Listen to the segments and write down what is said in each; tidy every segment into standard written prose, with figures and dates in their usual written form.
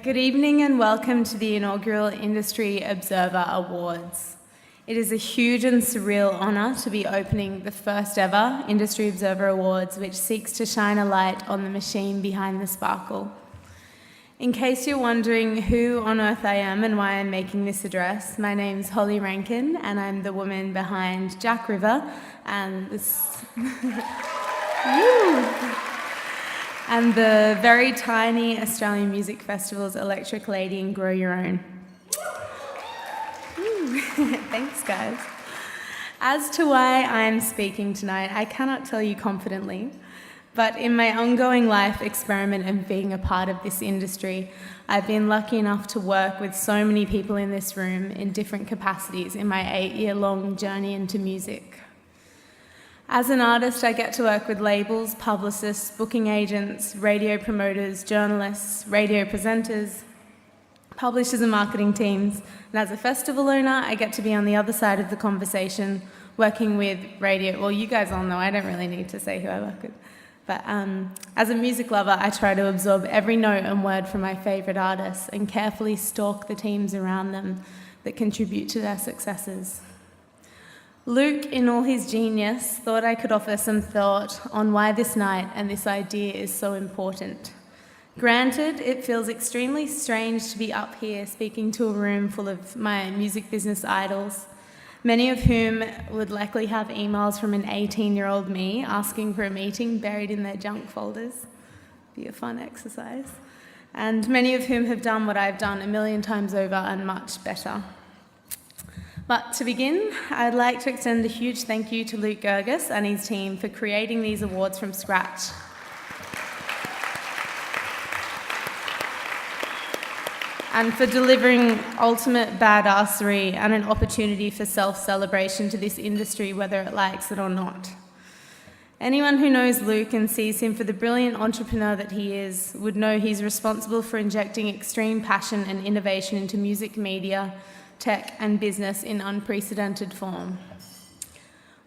Good evening and welcome to the inaugural Industry Observer Awards. It is a huge and surreal honour to be opening the first ever Industry Observer Awards, which seeks to shine a light on the machine behind the sparkle. In case you're wondering who on earth I am and why I'm making this address, my name's Holly Rankin and I'm the woman behind Jack River and this and the very tiny Australian Music Festival's Electric Lady and Grow Your Own. Thanks, guys. As to why I'm speaking tonight, I cannot tell you confidently, but in my ongoing life experiment of being a part of this industry, I've been lucky enough to work with so many people in this room in different capacities in my 8-year-long journey into music. As an artist, I get to work with labels, publicists, booking agents, radio promoters, journalists, radio presenters, publishers and marketing teams. And as a festival owner, I get to be on the other side of the conversation, working with radio. Well, you guys all know, I don't really need to say who I work with. But as a music lover, I try to absorb every note and word from my favourite artists and carefully stalk the teams around them that contribute to their successes. Luke, in all his genius, thought I could offer some thought on why this night and this idea is so important. Granted, it feels extremely strange to be up here speaking to a room full of my music business idols, many of whom would likely have emails from an 18-year-old me asking for a meeting buried in their junk folders. Be a fun exercise. And many of whom have done what I've done a million times over and much better. But to begin, I'd like to extend a huge thank you to Luke Gerges and his team for creating these awards from scratch. And for delivering ultimate badassery and an opportunity for self-celebration to this industry, whether it likes it or not. Anyone who knows Luke and sees him for the brilliant entrepreneur that he is would know he's responsible for injecting extreme passion and innovation into music media, tech and business in unprecedented form.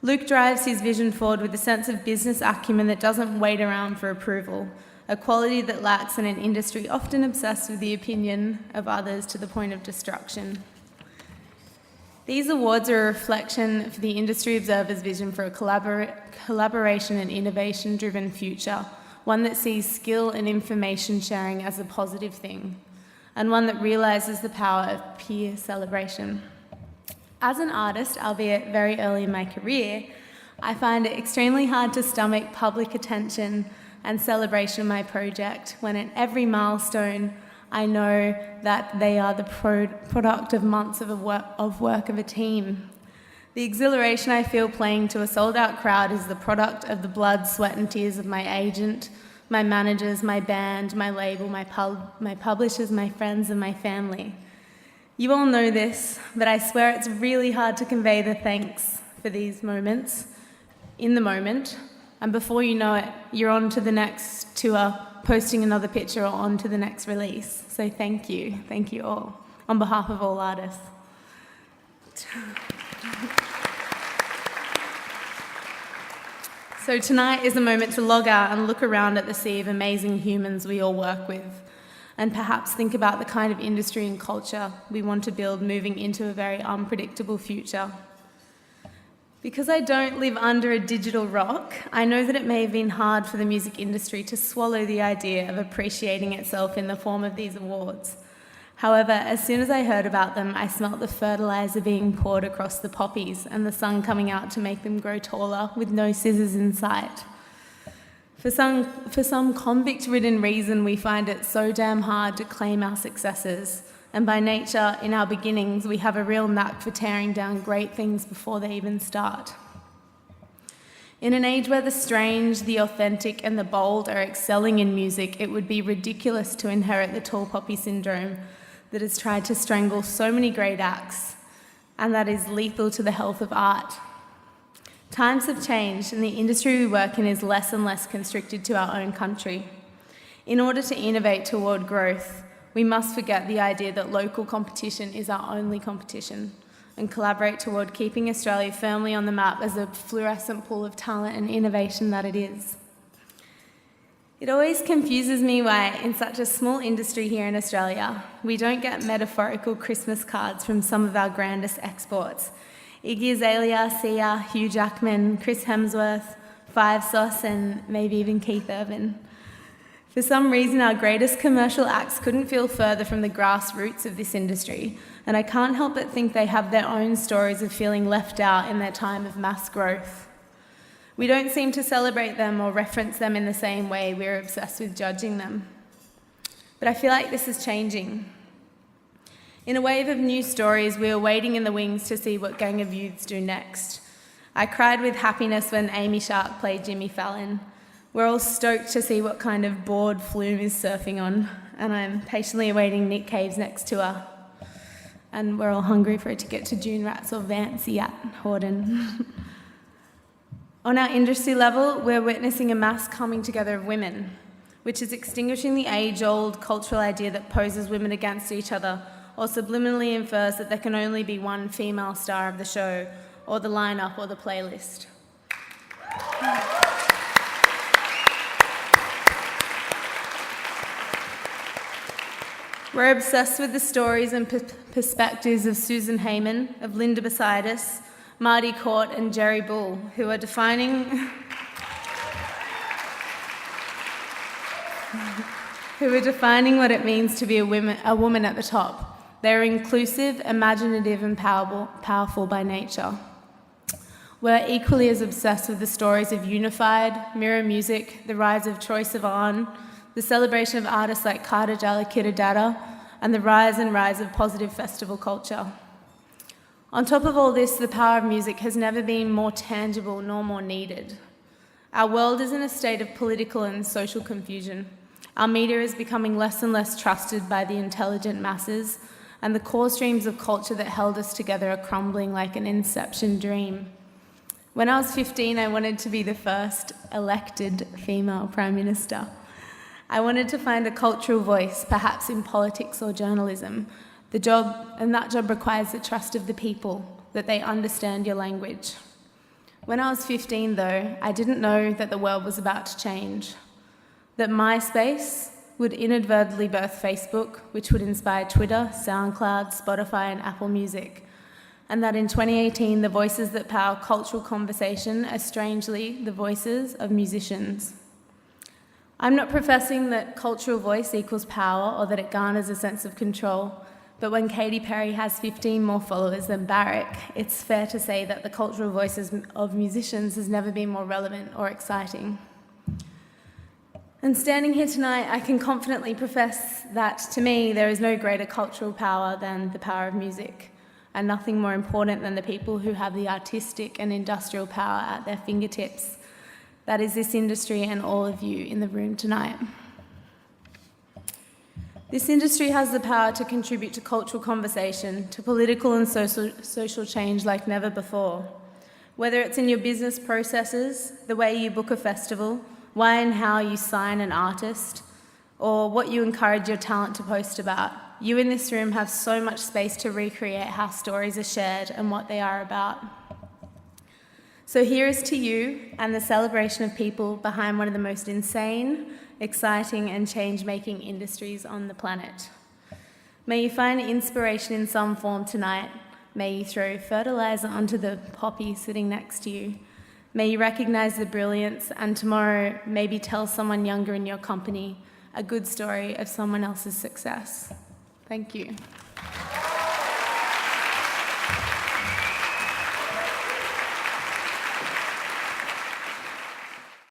Luke drives his vision forward with a sense of business acumen that doesn't wait around for approval, a quality that lacks in an industry often obsessed with the opinion of others to the point of destruction. These awards are a reflection for the Industry Observer's vision for a collaboration and innovation-driven future, one that sees skill and information sharing as a positive thing, and one that realises the power of peer celebration. As an artist, albeit very early in my career, I find it extremely hard to stomach public attention and celebration of my project when at every milestone I know that they are the product of months of work of a team. The exhilaration I feel playing to a sold-out crowd is the product of the blood, sweat and tears of my agent, my managers, my band, my label, my publishers, my friends and my family. You all know this, but I swear it's really hard to convey the thanks for these moments in the moment, and before you know it, you're on to the next tour, posting another picture or on to the next release. So thank you all, on behalf of all artists. So tonight is a moment to log out and look around at the sea of amazing humans we all work with, and perhaps think about the kind of industry and culture we want to build moving into a very unpredictable future. Because I don't live under a digital rock, I know that it may have been hard for the music industry to swallow the idea of appreciating itself in the form of these awards. However, as soon as I heard about them, I smelt the fertilizer being poured across the poppies and the sun coming out to make them grow taller with no scissors in sight. For some convict-ridden reason, we find it so damn hard to claim our successes. And by nature, in our beginnings, we have a real knack for tearing down great things before they even start. In an age where the strange, the authentic, and the bold are excelling in music, it would be ridiculous to inherit the tall poppy syndrome that has tried to strangle so many great acts, and that is lethal to the health of art. Times have changed, and the industry we work in is less and less constricted to our own country. In order to innovate toward growth, we must forget the idea that local competition is our only competition and collaborate toward keeping Australia firmly on the map as a fluorescent pool of talent and innovation that it is. It always confuses me why, in such a small industry here in Australia, we don't get metaphorical Christmas cards from some of our grandest exports. Iggy Azalea, Sia, Hugh Jackman, Chris Hemsworth, Five Sauce, and maybe even Keith Urban. For some reason, our greatest commercial acts couldn't feel further from the grassroots of this industry, and I can't help but think they have their own stories of feeling left out in their time of mass growth. We don't seem to celebrate them or reference them in the same way we're obsessed with judging them. But I feel like this is changing. In a wave of new stories, we are waiting in the wings to see what Gang of Youths do next. I cried with happiness when Amy Shark played Jimmy Fallon. We're all stoked to see what kind of board Flume is surfing on, and I'm patiently awaiting Nick Cave's next tour. And we're all hungry for a ticket to Dune Rats or Vancy at Horden. On our industry level, we're witnessing a mass coming together of women, which is extinguishing the age-old cultural idea that poses women against each other or subliminally infers that there can only be one female star of the show or the lineup or the playlist. We're obsessed with the stories and perspectives of Susan Heyman, of Linda Basidas, Marty Court and Jerry Bull, who are defining what it means to be a woman at the top. They're inclusive, imaginative and powerful by nature. We're equally as obsessed with the stories of Unified, Mirror Music, the rise of Troye Sivan, the celebration of artists like Carter Jalakitadada, and the rise of positive festival culture. On top of all this, the power of music has never been more tangible nor more needed. Our world is in a state of political and social confusion. Our media is becoming less and less trusted by the intelligent masses, and the core streams of culture that held us together are crumbling like an inception dream. When I was 15, I wanted to be the first elected female Prime Minister. I wanted to find a cultural voice, perhaps in politics or journalism. That job requires the trust of the people, that they understand your language. When I was 15, though, I didn't know that the world was about to change. That MySpace would inadvertently birth Facebook, which would inspire Twitter, SoundCloud, Spotify, and Apple Music. And that in 2018, the voices that power cultural conversation are strangely the voices of musicians. I'm not professing that cultural voice equals power or that it garners a sense of control. But when Katy Perry has 15 more followers than Barack, it's fair to say that the cultural voices of musicians has never been more relevant or exciting. And standing here tonight, I can confidently profess that, to me, there is no greater cultural power than the power of music, and nothing more important than the people who have the artistic and industrial power at their fingertips. That is this industry and all of you in the room tonight. This industry has the power to contribute to cultural conversation, to political and social change like never before. Whether it's in your business processes, the way you book a festival, why and how you sign an artist, or what you encourage your talent to post about, you in this room have so much space to recreate how stories are shared and what they are about. So here is to you and the celebration of people behind one of the most insane, exciting and change-making industries on the planet. May you find inspiration in some form tonight. May you throw fertilizer onto the poppy sitting next to you. May you recognise the brilliance and tomorrow maybe tell someone younger in your company a good story of someone else's success. Thank you.